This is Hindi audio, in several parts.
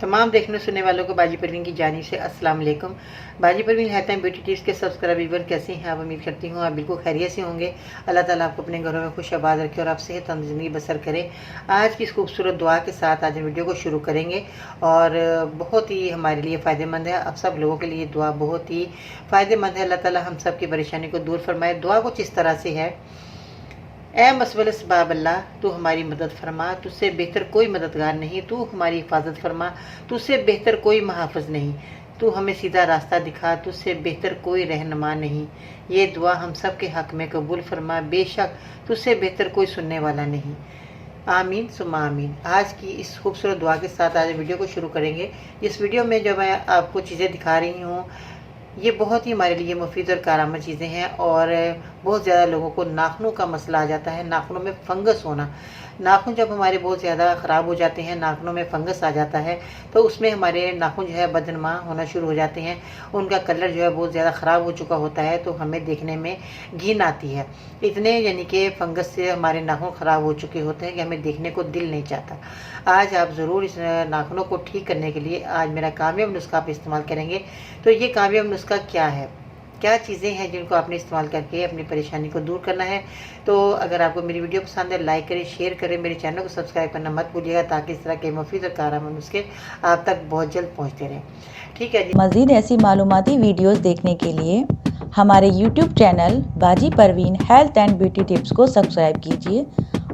तमाम देखने सुनने वालों को बाजी परवीन की जानिब से अस्सलाम वालेकुम। बाजी परवीन है ब्यूटी टिप्स के सब्सक्राइबर कैसे हैं आप? उम्मीद करती हूँ आप बिल्कुल खैरियत से होंगे। अल्लाह ताला आपको अपने घरों में खुश आबाद रखे और आप सेहतमंद ज़िंदगी बसर करें। आज की इस खूबसूरत दुआ के साथ आज हम वीडियो को शुरू करेंगे और बहुत ही हमारे लिए फ़ायदेमंद है। आप सब लोगों के लिए दुआ बहुत ही फ़ायदेमंद है। अल्लाह ताला हम सब की परेशानी को दूर फरमाए। दुआ कुछ इस तरह से है, ए मसवल असबाब अल्लाह, तू हमारी मदद फरमा, तुझसे बेहतर कोई मददगार नहीं, तू हमारी हिफाजत फरमा, तुझसे बेहतर कोई महाफिज नहीं, तू हमें सीधा रास्ता दिखा, तुझसे बेहतर कोई रहनुमा नहीं। ये दुआ हम सब के हक़ में कबूल फरमा, बेशक तुझसे बेहतर कोई सुनने वाला नहीं। आमीन सुम्मा आमीन। आज की इस खूबसूरत दुआ के साथ आज वीडियो को शुरू करेंगे। इस वीडियो में जो मैं आपको चीज़ें दिखा रही हूँ ये बहुत ही हमारे लिए मुफीद और कारआमद चीज़ें हैं। और बहुत ज़्यादा लोगों को नाखूनों का मसला आ जाता है, नाखूनों में फंगस होना। नाखून जब हमारे बहुत ज़्यादा ख़राब हो जाते हैं, नाखूनों में फंगस आ जाता है तो उसमें हमारे नाखून जो है बदनुमा होना शुरू हो जाते हैं, उनका कलर जो है बहुत ज़्यादा ख़राब हो चुका होता है तो हमें देखने में घिन आती है। इतने यानी कि फंगस से हमारे नाखून ख़राब हो चुके होते हैं कि हमें देखने को दिल नहीं चाहता। आज आप ज़रूर इस नाखूनों को ठीक करने के लिए आज मेरा कामयाब नुस्खा आप इस्तेमाल करेंगे। तो ये कामयाब नुस्खा क्या है, क्या चीज़ें हैं जिनको आपने इस्तेमाल करके अपनी परेशानी को दूर करना है। तो अगर आपको मेरी वीडियो पसंद है लाइक करें, शेयर करें, मेरे चैनल को सब्सक्राइब करना मत भूलिएगा ताकि इस तरह के मुफीद और कारआमद नुस्खे आप तक बहुत जल्द पहुंचते रहें। ठीक है जी। मज़ीद ऐसी मालूमाती वीडियोस देखने के लिए हमारे यूट्यूब चैनल बाजी Parveen health and beauty tips को सब्सक्राइब कीजिए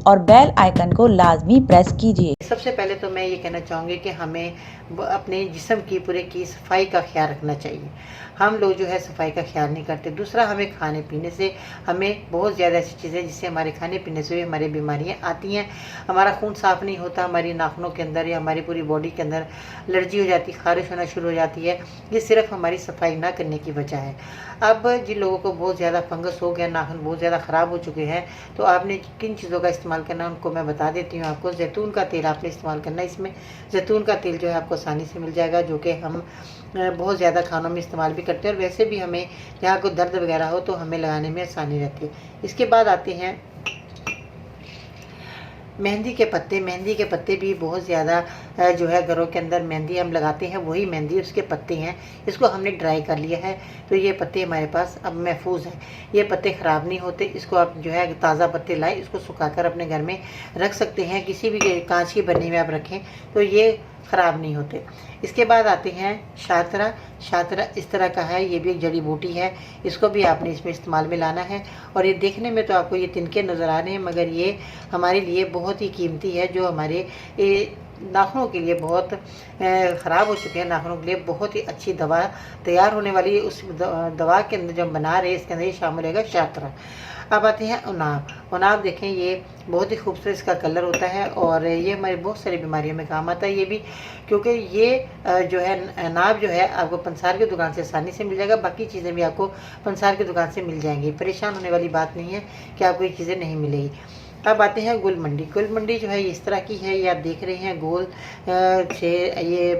और बेल आइकन को लाजमी प्रेस कीजिए। सबसे पहले तो मैं ये कहना चाहूँगी कि हमें अपने जिस्म की पूरे की सफाई का ख्याल रखना चाहिए। हम लोग जो है सफाई का ख्याल नहीं करते। दूसरा, हमें खाने पीने से हमें बहुत ज़्यादा ऐसी चीज़ें जिससे हमारे खाने पीने से भी हमारी बीमारियाँ आती हैं। हमारा खून साफ़ नहीं होता, हमारी नाखूनों के अंदर या हमारी पूरी बॉडी के अंदर एलर्जी हो जाती है, ख़ारिश होना शुरू हो जाती है। ये सिर्फ हमारी सफाई ना करने की वजह है। अब जिन लोगों को बहुत ज़्यादा फंगस हो गया, नाखून बहुत ज़्यादा ख़राब हो चुके हैं, तो आपने किन चीज़ों का इस्तेमाल करना है उनको मैं बता देती हूँ आपको। जैतून का तेल आपने इस्तेमाल करना है। इसमें जैतून का तेल जो है आपको आसानी से मिल जाएगा, जो कि हम बहुत ज़्यादा खानों में इस्तेमाल भी करते हैं और वैसे भी हमें जहाँ कोई दर्द वगैरह हो तो हमें लगाने में आसानी रहती है। इसके बाद आते हैं मेहंदी के पत्ते। मेहंदी के पत्ते भी बहुत ज़्यादा जो है घरों के अंदर मेहंदी हम लगाते हैं, वही मेहंदी उसके पत्ते हैं। इसको हमने ड्राई कर लिया है तो ये पत्ते हमारे पास अब महफूज हैं। ये पत्ते ख़राब नहीं होते। इसको आप जो है ताज़ा पत्ते लाए, इसको सुखाकर अपने घर में रख सकते हैं। किसी भी कांच की बर्नी में आप रखें तो ये ख़राब नहीं होते। इसके बाद आते हैं शातरा। शातरा इस तरह का है, ये भी एक जड़ी बूटी है। इसको भी आपने इसमें इस्तेमाल में लाना है। और ये देखने में तो आपको ये तिनके नज़र आ रहे हैं, मगर ये हमारे लिए बहुत ही कीमती है, जो हमारे नाखूनों के लिए बहुत ख़राब हो चुके हैं। नाखूनों के लिए बहुत ही अच्छी दवा तैयार होने वाली है। उस दवा के अंदर जब बना रहे इसके अंदर ये शामिल रहेगा शातरा। अब आते हैं उनाब। उनाब देखें, ये बहुत ही खूबसूरत इसका कलर होता है और ये हमारी बहुत सारी बीमारियों में काम आता है। ये भी क्योंकि ये जो है अनाब जो है आपको पंसार की दुकान से आसानी से मिल जाएगा। बाकी चीज़ें भी आपको पंसार की दुकान से मिल जाएंगी। परेशान होने वाली बात नहीं है कि आपको ये चीज़ें नहीं मिलेगी। अब आते हैं गुलमंडी। गुलमंडी जो है इस तरह की है, ये आप देख रहे हैं गोल से ये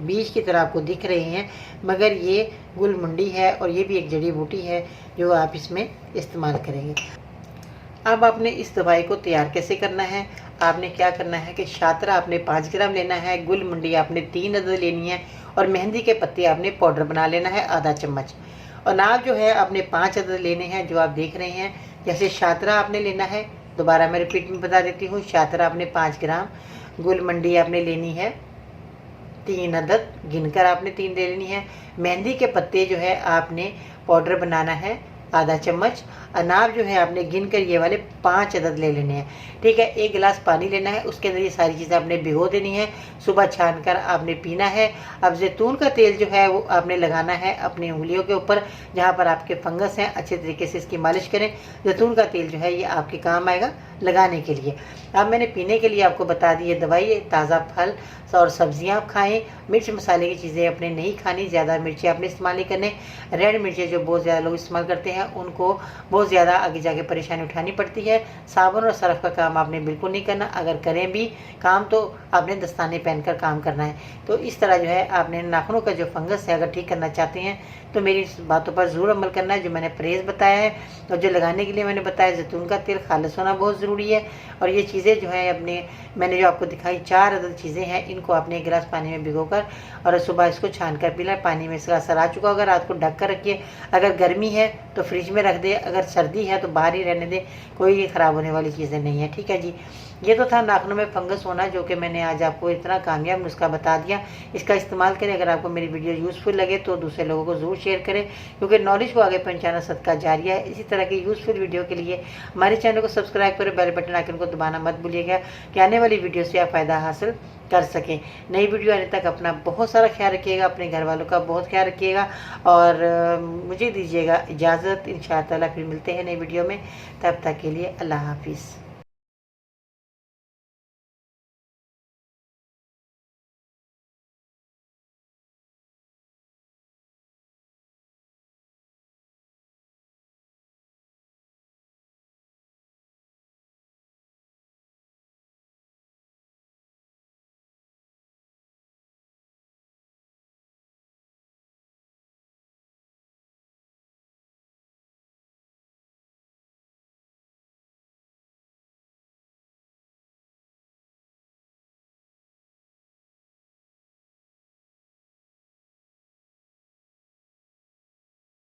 बीज की तरह आपको दिख रहे हैं, मगर ये गुलमंडी है और ये भी एक जड़ी बूटी है जो आप इसमें इस्तेमाल करेंगे। अब आपने इस दवाई को तैयार कैसे करना है, आपने क्या करना है कि शातरा आपने 5 ग्राम लेना है, गुलमंडी आपने 3 अदद लेनी है और मेहंदी के पत्ते आपने पाउडर बना लेना है आधा चम्मच। और अनाब जो है आपने 5 अदद लेने हैं जो आप देख रहे हैं। जैसे शातरा आपने लेना है, दोबारा मैं रिपीट में बता देती हूँ, शातरा आपने 5 ग्राम, गुलमंडी आपने लेनी है 3 अदद, गिनकर आपने 3 ले लेनी है। मेहंदी के पत्ते जो है आपने पाउडर बनाना है आधा चम्मच। अनाब जो है आपने गिनकर ये वाले 5 अदद ले लेने हैं। ठीक है, 1 गिलास पानी लेना है, उसके अंदर ये सारी चीज़ें आपने भिगो देनी है, सुबह छान कर आपने पीना है। अब जैतून का तेल जो है वो आपने लगाना है अपनी उंगलियों के ऊपर, जहाँ पर आपके फंगस हैं, अच्छे तरीके से इसकी मालिश करें। जैतून का तेल जो है ये आपके काम आएगा लगाने के लिए। अब मैंने पीने के लिए आपको बता दी है दवाई। ताज़ा फल और सब्जियां आप खाएं। मिर्च मसाले की चीज़ें अपने नहीं खानी, ज़्यादा मिर्ची आपने इस्तेमाल नहीं करने। रेड मिर्चें जो बहुत ज़्यादा लोग इस्तेमाल करते हैं हैं उनको बहुत ज़्यादा आगे जाके परेशानी उठानी पड़ती है। साबुन और सर्फ का काम आपने बिल्कुल नहीं करना, अगर करें भी काम तो आपने दस्ताने पहनकर काम करना है। तो इस तरह जो है आपने नाखूनों का जो फंगस है अगर ठीक करना चाहते हैं तो मेरी इस बातों पर ज़रूर अमल करना है जो मैंने परहेज़ बताया है। और जो लगाने के लिए मैंने बताया, जैतून का तेल खालिस होना बहुत ज़रूरी है। और ये चीज़ें जो हैं मैंने जो आपको दिखाई 4 अदद चीज़ें हैं, इनको आपने 1 गिलास पानी में भिगोकर और सुबह इसको छान कर पीना। पानी में इसका असर आ चुका होगा, रात को ढक कर रखिए। अगर गर्मी है तो फ्रिज में रख दे, अगर सर्दी है तो बाहर ही रहने दें, कोई ख़राब होने वाली चीज़ें नहीं है। ठीक है जी, ये तो था नाखूनों में फंगस होना, जो कि मैंने आज आपको इतना कामयाब नुस्खा बता दिया। इसका इस्तेमाल करें। अगर आपको मेरी वीडियो यूज़फुल लगे तो दूसरे लोगों को ज़रूर शेयर करें, क्योंकि नॉलेज को आगे पहुंचाना सदका जारिया है। इसी तरह की यूज़फुल वीडियो के लिए हमारे चैनल को सब्सक्राइब करें, बेल बटन आइकन को दबाना मत भूलिएगा कि आने वाली वीडियो से आप फ़ायदा हासिल कर सकें। नई वीडियो आने तक अपना बहुत सारा ख्याल रखिएगा, अपने घर वालों का बहुत ख्याल रखिएगा और मुझे दीजिएगा इजाज़त। इंशाअल्लाह फिर मिलते हैं नई वीडियो में, तब तक के लिए अल्लाह हाफिज़।